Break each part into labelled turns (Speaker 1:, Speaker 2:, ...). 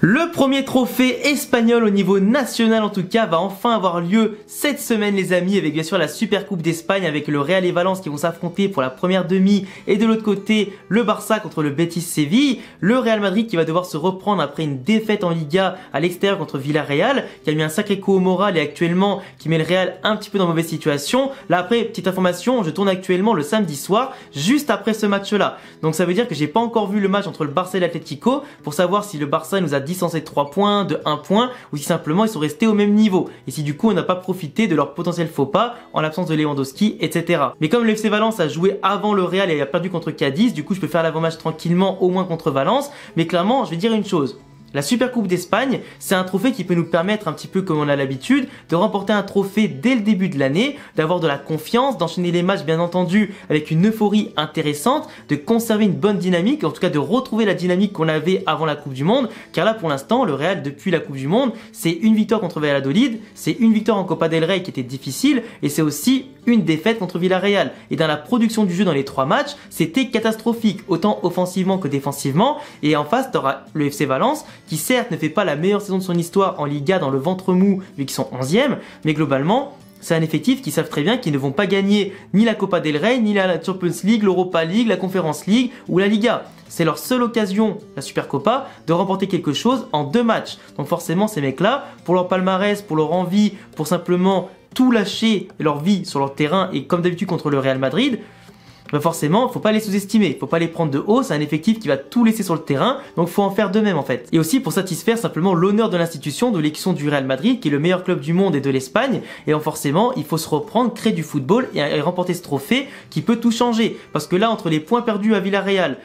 Speaker 1: Le premier trophée espagnol au niveau national en tout cas va enfin avoir lieu cette semaine les amis, avec bien sûr la Super Coupe d'Espagne avec le Real et Valence qui vont s'affronter pour la première demi, et de l'autre côté le Barça contre le Betis Séville, le Real Madrid qui va devoir se reprendre après une défaite en Liga à l'extérieur contre Villarreal, qui a mis un sacré coup au moral et actuellement qui met le Real un petit peu dans une mauvaise situation. Là après, petite information, je tourne actuellement le samedi soir juste après ce match là, donc ça veut dire que j'ai pas encore vu le match entre le Barça et l'Atlético pour savoir si le Barça nous a distancé de 3 points, de 1 point, ou si simplement ils sont restés au même niveau, et si du coup on n'a pas profité de leur potentiel faux pas en l'absence de Lewandowski, etc. Mais comme le FC Valence a joué avant le Real et a perdu contre Cadiz, du coup je peux faire l'avant-match tranquillement au moins contre Valence, mais clairement je vais dire une chose. La Super Coupe d'Espagne, c'est un trophée qui peut nous permettre, un petit peu comme on a l'habitude, de remporter un trophée dès le début de l'année, d'avoir de la confiance, d'enchaîner les matchs bien entendu avec une euphorie intéressante, de conserver une bonne dynamique, en tout cas de retrouver la dynamique qu'on avait avant la Coupe du Monde, car là pour l'instant, le Real depuis la Coupe du Monde, c'est une victoire contre Valladolid, c'est une victoire en Copa del Rey qui était difficile, et c'est aussi une défaite contre Villarreal. Et dans la production du jeu dans les 3 matchs, c'était catastrophique, autant offensivement que défensivement, et en face, tu auras le FC Valence, qui certes ne fait pas la meilleure saison de son histoire en Liga dans le ventre mou vu qu'ils sont 11e, mais globalement c'est un effectif qui savent très bien qu'ils ne vont pas gagner ni la Copa del Rey, ni la Champions League, l'Europa League, la Conference League ou la Liga. C'est leur seule occasion, la Supercopa, de remporter quelque chose en 2 matchs. Donc forcément ces mecs-là, pour leur palmarès, pour leur envie, pour simplement tout lâcher leur vie sur leur terrain et comme d'habitude contre le Real Madrid, bah forcément, faut pas les sous-estimer, faut pas les prendre de haut, c'est un effectif qui va tout laisser sur le terrain, donc faut en faire de même en fait. Et aussi pour satisfaire simplement l'honneur de l'institution, de l'élection du Real Madrid, qui est le meilleur club du monde et de l'Espagne, et donc forcément, il faut se reprendre, créer du football et remporter ce trophée qui peut tout changer. Parce que là, entre les points perdus à Villarreal,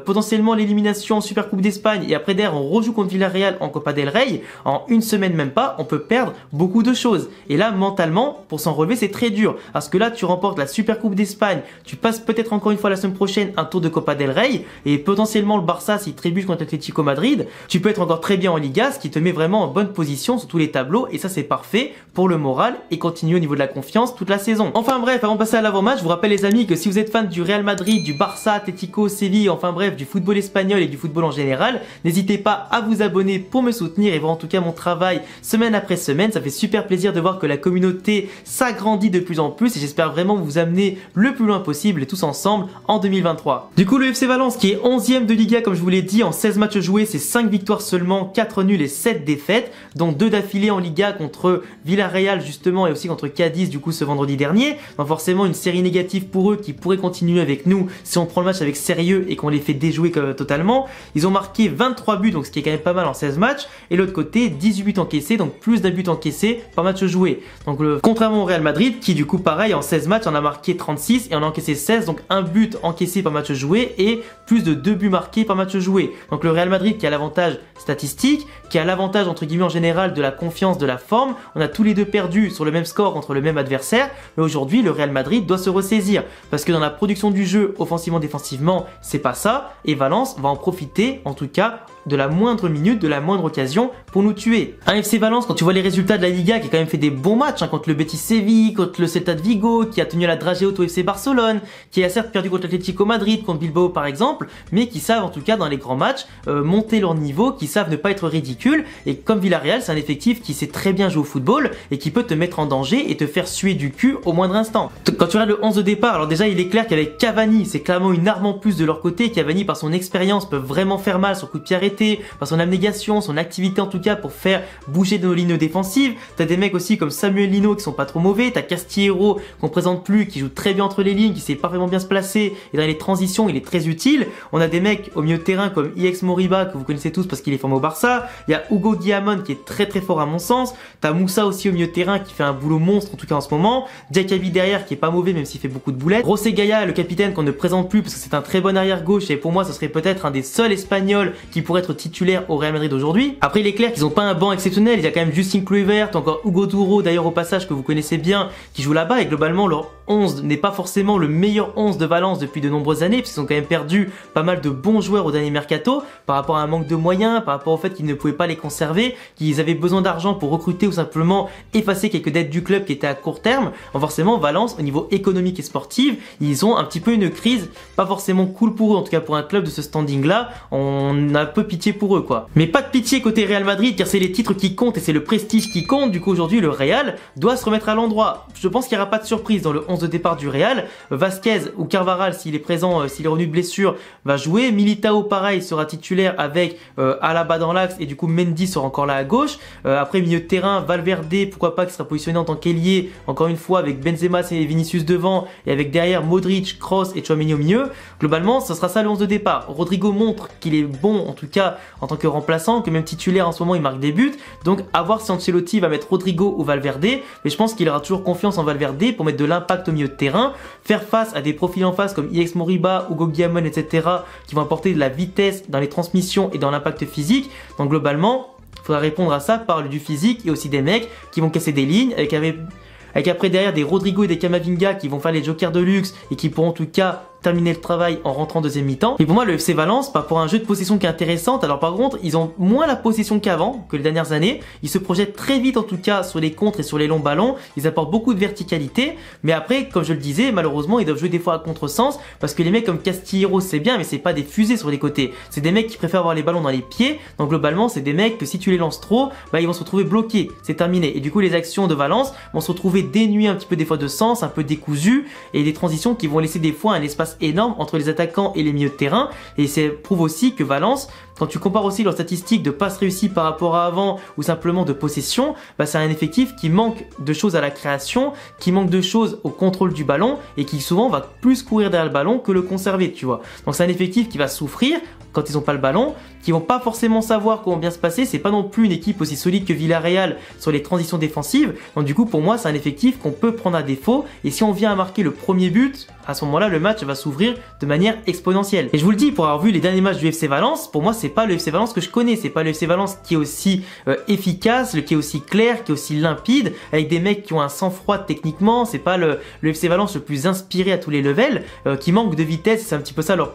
Speaker 1: potentiellement l'élimination en Super Coupe d'Espagne, et après derrière, on rejoue contre Villarreal en Copa del Rey, en une semaine même pas, on peut perdre beaucoup de choses. Et là, mentalement, pour s'en relever, c'est très dur. Parce que là, tu remportes la Super Coupe d'Espagne, tu passes peut-être encore une fois la semaine prochaine un tour de Copa del Rey et potentiellement le Barça s'il trébuche contre l'Atlético Madrid, tu peux être encore très bien en Liga, ce qui te met vraiment en bonne position sur tous les tableaux et ça c'est parfait pour le moral et continuer au niveau de la confiance toute la saison. Enfin bref, avant de passer à l'avant-match, je vous rappelle les amis que si vous êtes fan du Real Madrid, du Barça, Atlético, Séville, enfin bref du football espagnol et du football en général, n'hésitez pas à vous abonner pour me soutenir et voir en tout cas mon travail semaine après semaine. Ça fait super plaisir de voir que la communauté s'agrandit de plus en plus et j'espère vraiment vous amener le plus loin possible et tous ensemble en 2023. Du coup le FC Valence qui est 11e de Liga comme je vous l'ai dit, en 16 matchs joués c'est 5 victoires seulement, 4 nuls et 7 défaites, dont 2 d'affilée en Liga contre Villarreal justement et aussi contre Cadiz du coup ce vendredi dernier. Donc forcément une série négative pour eux qui pourrait continuer avec nous si on prend le match avec sérieux et qu'on les fait déjouer totalement. Ils ont marqué 23 buts donc ce qui est quand même pas mal en 16 matchs et l'autre côté 18 buts encaissés, donc plus d'un but encaissé par match joué. Donc contrairement au Real Madrid qui du coup pareil en 16 matchs on a marqué 36 et on a encaissé 16, donc un but encaissé par match joué et plus de 2 buts marqués par match joué. Donc le Real Madrid qui a l'avantage statistique, qui a l'avantage entre guillemets en général de la confiance, de la forme, on a tous les deux perdu sur le même score contre le même adversaire, mais aujourd'hui le Real Madrid doit se ressaisir parce que dans la production du jeu offensivement défensivement c'est pas ça et Valence va en profiter en tout cas de la moindre minute, de la moindre occasion pour nous tuer. Un FC Valence, quand tu vois les résultats de la Liga qui a quand même fait des bons matchs contre le Betis Séville, contre le Celta de Vigo, qui a tenu la dragée haute au FC Barcelone, qui a certes perdu contre l'Atlético Madrid, contre Bilbao par exemple, mais qui savent en tout cas dans les grands matchs monter leur niveau, qui savent ne pas être ridicules, et comme Villarreal c'est un effectif qui sait très bien jouer au football et qui peut te mettre en danger et te faire suer du cul au moindre instant. Quand tu regardes le 11 de départ, alors déjà il est clair qu'avec Cavani c'est clairement une arme en plus de leur côté. Cavani par son expérience peut vraiment faire mal sur coup de pied arrêté, par son abnégation, son activité en tout cas pour faire bouger nos lignes défensives. T'as des mecs aussi comme Samuel Lino qui sont pas trop mauvais, t'as Castillero qu'on présente plus, qui joue très bien entre les lignes, qui sait parfaitement bien se placer et dans les transitions il est très utile. On a des mecs au milieu de terrain comme IX Moriba que vous connaissez tous parce qu'il est formé au Barça, il y a Hugo Guillamon qui est très fort à mon sens, t'as Moussa aussi au milieu de terrain qui fait un boulot monstre en tout cas en ce moment, Diakabi derrière qui est pas mauvais même s'il fait beaucoup de boulettes, José Gaya le capitaine qu'on ne présente plus parce que c'est un très bon arrière gauche et pour moi ce serait peut-être un des seuls espagnols qui pourrait être titulaire au Real Madrid aujourd'hui. Après il est clair qu'ils ont pas un banc exceptionnel, il y a quand même Justin Kluivert, encore Hugo Duro d'ailleurs au passage que vous connaissez bien qui joue là-bas et globalement leur 11 n'est pas forcément le meilleur 11 de Valence depuis de nombreuses années, puisqu'ils ont quand même perdu pas mal de bons joueurs au dernier mercato, par rapport à un manque de moyens, par rapport au fait qu'ils ne pouvaient pas les conserver, qu'ils avaient besoin d'argent pour recruter ou simplement effacer quelques dettes du club qui étaient à court terme. Donc forcément, Valence, au niveau économique et sportif, ils ont un petit peu une crise, pas forcément cool pour eux, en tout cas pour un club de ce standing-là, on a un peu pitié pour eux, quoi. Mais pas de pitié côté Real Madrid, car c'est les titres qui comptent et c'est le prestige qui compte. Du coup, aujourd'hui, le Real doit se remettre à l'endroit. Je pense qu'il n'y aura pas de surprise dans le 11 de départ du Real. Vasquez ou Carvajal, s'il est présent, s'il est revenu de blessure, va jouer. Militao, pareil, sera titulaire avec Alaba dans l'axe et du coup Mendy sera encore là à gauche. Après, milieu de terrain, Valverde, pourquoi pas, qui sera positionné en tant qu'ailier, encore une fois, avec Benzema et Vinicius devant et avec derrière Modric, Kroos et Tchouaméni au milieu. Globalement, ce sera ça le 11 de départ. Rodrigo montre qu'il est bon, en tout cas, en tant que remplaçant, que même titulaire en ce moment, il marque des buts. Donc, à voir si Ancelotti va mettre Rodrigo ou Valverde. Mais je pense qu'il aura toujours confiance en Valverde pour mettre de l'impact au milieu de terrain, faire face à des profils en face comme IX Moriba, Hugo Guillamon, etc., qui vont apporter de la vitesse dans les transmissions et dans l'impact physique. Donc, globalement, il faudra répondre à ça par du physique et aussi des mecs qui vont casser des lignes avec après derrière des Rodrigo et des Camavinga qui vont faire les jokers de luxe et qui pourront en tout cas terminer le travail en rentrant en deuxième mi-temps. Et pour moi, le FC Valence, pas pour un jeu de possession qui est intéressant. Alors par contre, ils ont moins la possession qu'avant, que les dernières années. Ils se projettent très vite en tout cas sur les contres et sur les longs ballons. Ils apportent beaucoup de verticalité. Mais après, comme je le disais, malheureusement, ils doivent jouer des fois à contresens parce que les mecs comme Castillejo, c'est bien, mais c'est pas des fusées sur les côtés. C'est des mecs qui préfèrent avoir les ballons dans les pieds. Donc globalement, c'est des mecs que si tu les lances trop, bah ils vont se retrouver bloqués. C'est terminé. Et du coup, les actions de Valence vont se retrouver dénuées un petit peu des fois de sens, un peu décousues et des transitions qui vont laisser des fois un espace énorme entre les attaquants et les milieux de terrain. Et ça prouve aussi que Valence, quand tu compares aussi leurs statistiques de passes réussies par rapport à avant ou simplement de possession, bah c'est un effectif qui manque de choses à la création, qui manque de choses au contrôle du ballon et qui souvent va plus courir derrière le ballon que le conserver, tu vois. Donc c'est un effectif qui va souffrir quand ils n'ont pas le ballon, qui vont pas forcément savoir comment bien se passer. C'est pas non plus une équipe aussi solide que Villarreal sur les transitions défensives. Donc du coup, pour moi, c'est un effectif qu'on peut prendre à défaut. Et si on vient à marquer le premier but, à ce moment-là, le match va s'ouvrir de manière exponentielle. Et je vous le dis, pour avoir vu les derniers matchs du FC Valence, pour moi, c'est pas le FC Valence que je connais. C'est pas le FC Valence qui est aussi efficace, qui est aussi clair, qui est aussi limpide, avec des mecs qui ont un sang-froid techniquement. C'est pas le FC Valence le plus inspiré à tous les levels, qui manque de vitesse. C'est un petit peu ça leur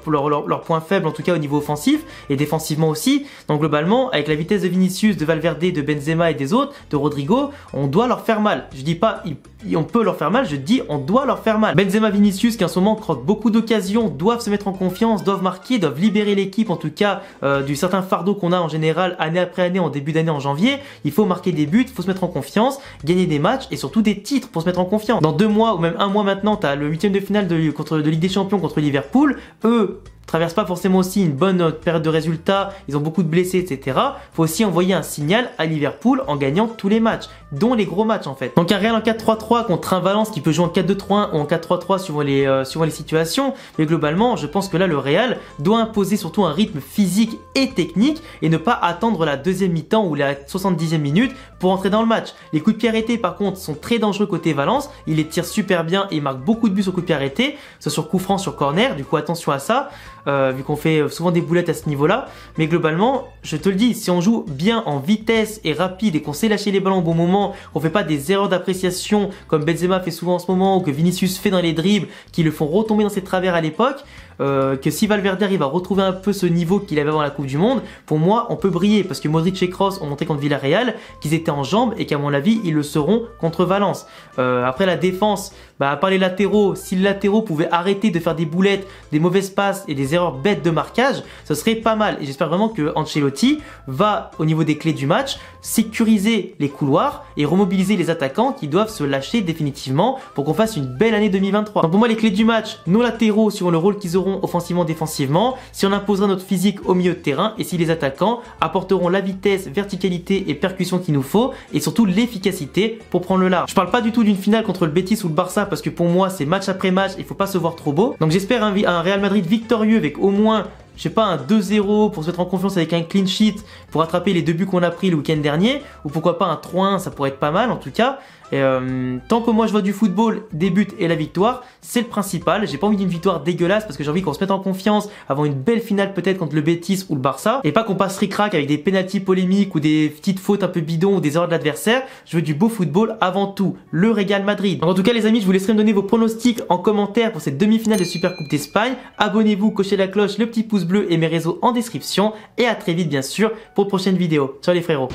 Speaker 1: point faible, en tout cas au niveau offensif et défensivement aussi. Donc globalement, avec la vitesse de Vinicius, de Valverde, de Benzema et des autres, de Rodrigo, on doit leur faire mal. Je dis pas on peut leur faire mal, je dis on doit leur faire mal. Benzema, Vinicius qui en ce moment croquent beaucoup d'occasions, doivent se mettre en confiance, doivent marquer, doivent libérer l'équipe en tout cas du certain fardeau qu'on a en général année après année en début d'année en janvier. Il faut marquer des buts, il faut se mettre en confiance, gagner des matchs et surtout des titres pour se mettre en confiance. Dans 2 mois ou même 1 mois maintenant, tu as le 8e de finale de Ligue des Champions contre Liverpool. Eux traversent pas forcément aussi une bonne période de résultats, ils ont beaucoup de blessés, etc. Faut aussi envoyer un signal à Liverpool en gagnant tous les matchs, dont les gros matchs en fait. Donc un Real en 4-3-3 contre un Valence qui peut jouer en 4-2-3-1 ou en 4-3-3 suivant les situations. Mais globalement, je pense que là, le Real doit imposer surtout un rythme physique et technique et ne pas attendre la deuxième mi-temps ou la 70e minute pour entrer dans le match. Les coups de pied arrêtés, par contre, sont très dangereux côté Valence. Ils les tirent super bien et ils marquent beaucoup de buts sur coups de pied arrêtés, soit sur coup franc, sur corner. Du coup, attention à ça. Vu qu'on fait souvent des boulettes à ce niveau-là. Mais globalement, je te le dis, si on joue bien en vitesse et rapide et qu'on sait lâcher les ballons au bon moment, qu'on fait pas des erreurs d'appréciation comme Benzema fait souvent en ce moment ou que Vinicius fait dans les dribbles qui le font retomber dans ses travers à l'époque, que si Valverde arrive à retrouver un peu ce niveau qu'il avait avant la Coupe du Monde, pour moi, on peut briller parce que Modric et Kroos ont montré contre Villarreal qu'ils étaient en jambes et qu'à mon avis, ils le seront contre Valence. Après la défense, à part les latéraux, si les latéraux pouvaient arrêter de faire des boulettes, des mauvaises passes et des erreurs bêtes de marquage, ce serait pas mal. Et j'espère vraiment que Ancelotti va, au niveau des clés du match, sécuriser les couloirs et remobiliser les attaquants qui doivent se lâcher définitivement pour qu'on fasse une belle année 2023. Donc pour moi, les clés du match, nos latéraux suivant le rôle qu'ils auront offensivement, défensivement, si on imposera notre physique au milieu de terrain et si les attaquants apporteront la vitesse, verticalité et percussion qu'il nous faut et surtout l'efficacité pour prendre le large. Je parle pas du tout d'une finale contre le Betis ou le Barça parce que pour moi c'est match après match, il faut pas se voir trop beau. Donc j'espère un Real Madrid victorieux avec au moins je sais pas, un 2-0 pour se mettre en confiance avec un clean sheet pour rattraper les 2 buts qu'on a pris le week-end dernier, ou pourquoi pas un 3-1, ça pourrait être pas mal en tout cas. Et tant que moi je vois du football, des buts et la victoire, c'est le principal. J'ai pas envie d'une victoire dégueulasse parce que j'ai envie qu'on se mette en confiance, avoir une belle finale peut-être contre le Betis ou le Barça, et pas qu'on passe ric-rac avec des pénaltys polémiques ou des petites fautes un peu bidons ou des erreurs de l'adversaire. Je veux du beau football avant tout, le Real Madrid. Donc en tout cas les amis, je vous laisserai me donner vos pronostics en commentaire pour cette demi-finale de Supercoupe d'Espagne. Abonnez-vous, cochez la cloche, le petit pouce bleu et mes réseaux en description, et à très vite bien sûr pour de prochaines vidéos. Ciao les frérots.